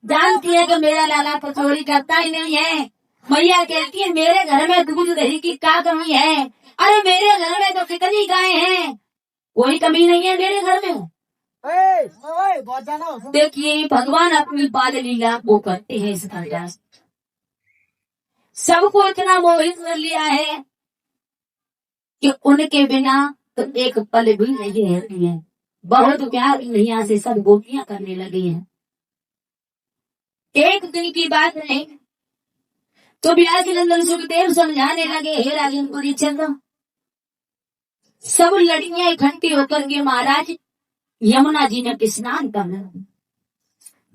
जानती है कि मेरा लाला तो चोरी करता ही नहीं है। मैया कहती है मेरे घर में दूध दही की क्या कमी है। अरे मेरे घर में तो कितनी गाय हैं, कोई कमी नहीं है मेरे घर में। देखिए भगवान अपनी बाल लीला वो करते हैं इस घटा। सबको इतना मोहित कर लिया है कि उनके बिना तो एक पल भी नहीं रहती है। बहुत प्यार मैया से सब गोपियां करने लगी हैं। एक दिन की बात नहीं तो व्यास नंदन सुखदेव समझाने लगे, हे राजन परिचंद्र, सब लड़कियां इकट्ठी होकर के महाराज यमुना जी ने स्नान करना।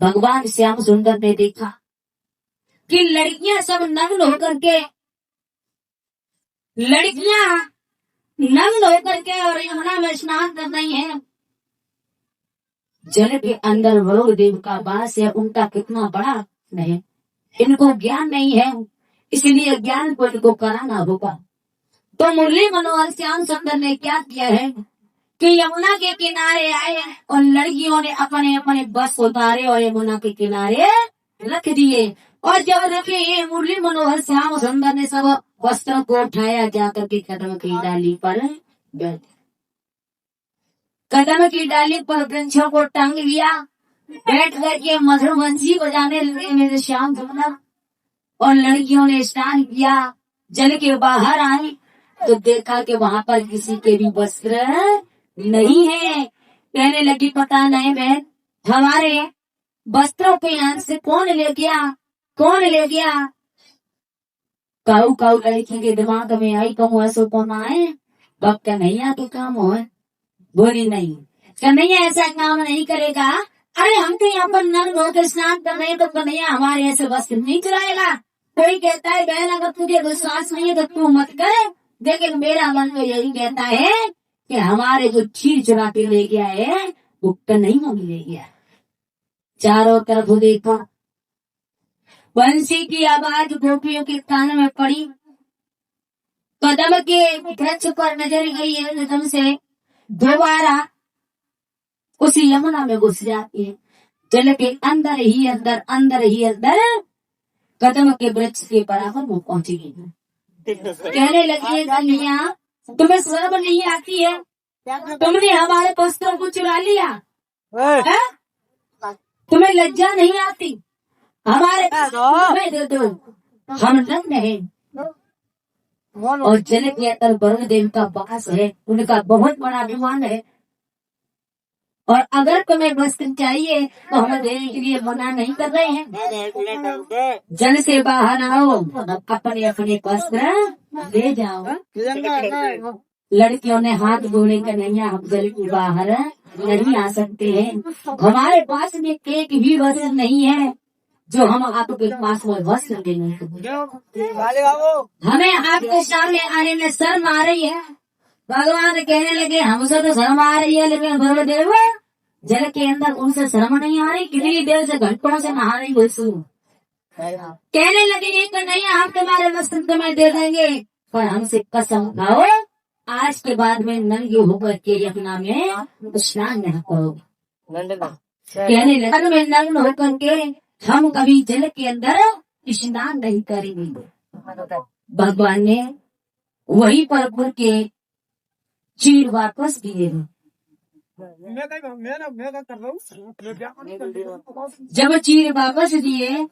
भगवान श्याम सुंदर ने देखा कि लड़कियां सब नग्न होकर के और यमुना में स्नान कर रही हैं। जल के अंदर वरुण देव का वास है, उनका कितना बड़ा नहीं, इनको ज्ञान नहीं है, इसलिए ज्ञान को इनको कराना होगा। तो मुरली मनोहर श्याम सुंदर ने क्या किया है कि यमुना के किनारे आए और लड़कियों ने अपने अपने बस उतारे और यमुना के किनारे रख दिए। और जब रखे मुरली मनोहर श्याम सुंदर ने सब वस्त्रों को उठाया, जाकर के कदम की डाली पर बैठ, कदम की डाली पर वृक्षों को टांग लिया, बैठ करके मधुर बंसी बजाने लगे मेरे श्याम सुंदर। और लड़कियों ने स्नान किया, जल के बाहर आए तो देखा कि वहां पर किसी के भी वस्त्र नहीं है। कहने लगी पता नहीं बहन, हमारे वस्त्रों के यहाँ से कौन ले गया। काऊ काऊ लड़की के दिमाग में आई, कहूँ ऐसा कौन आए, बाप का नहीं आके काम हो, बोली नहीं कन्हैया ऐसा काम नहीं करेगा। अरे हम तो यहाँ पर नग्न होकर स्नान कर रहे हैं, तो कन्हैया हमारे ऐसे वस्त्र नहीं चुराएगा। कोई कहता है बहन अगर तुझे विश्वास नहीं है तो तू मत कर, लेकिन मेरा मन में यही कहता है कि हमारे जो चीर चुरा के ले गया है वो कन्हैया भी ले गया। चारों तरफ देखा, बंसी की आवाज गोपियों के कान में पड़ी, कदम के वृक्ष पर नजर गई है, कदम से दोबारा उसी यमुना में घुस जाती है। जल के अंदर ही अंदर कदम के वृक्ष के बराबर वो पहुंची गई। कहने लगी कन्हैया तुम्हें शर्म नहीं आती है, तुमने हमारे वस्त्रों को चुरा लिया, तुम्हें लज्जा नहीं आती, हमारे दे दो, हम नग्न हैं। और जल के अंदर वरुण देव का वास है, उनका बहुत बड़ा अभिमान है, और अगर तुम्हें वस्त्र चाहिए तो हम देने के लिए मना नहीं कर रहे हैं। जल से बाहर आओ, अपने अपने वस्त्र ले जाओ। लड़कियों ने हाथ जोड़े कन्हैया हम जल के बाहर नहीं आ सकते हैं, हमारे पास में एक भी वस्त्र नहीं है जो हम आपके पास में वस्त्र देंगे। हमें आपके सामने आने में शर्म आ रही है। भगवान कहने लगे हमसे तो शर्म आ रही है, लेकिन वरुण देव जल के अंदर उनसे शर्म नहीं आ रही, कितनी देर से घंटों से नहा रही हो। कहने लगे कन्हैया हम तुम्हारे वस्त्र तुम्हें दे देंगे, पर हमसे कसम खाओ आज के बाद में नंगे होकर के यमुना में स्नान नहीं करोगे। कहने लगे में नग्न होकर के हम कभी जल के अंदर स्नान नहीं करेंगे। भगवान ने वही पर के चीर वापस दिए। जब चीर वापस दिए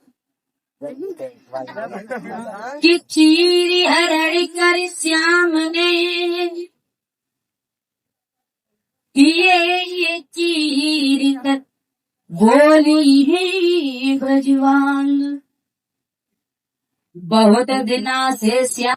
कि चीर हरड़ कर श्याम ने ये चीर कर बोली है ब्रजवाल, बहुत दिना से श्याम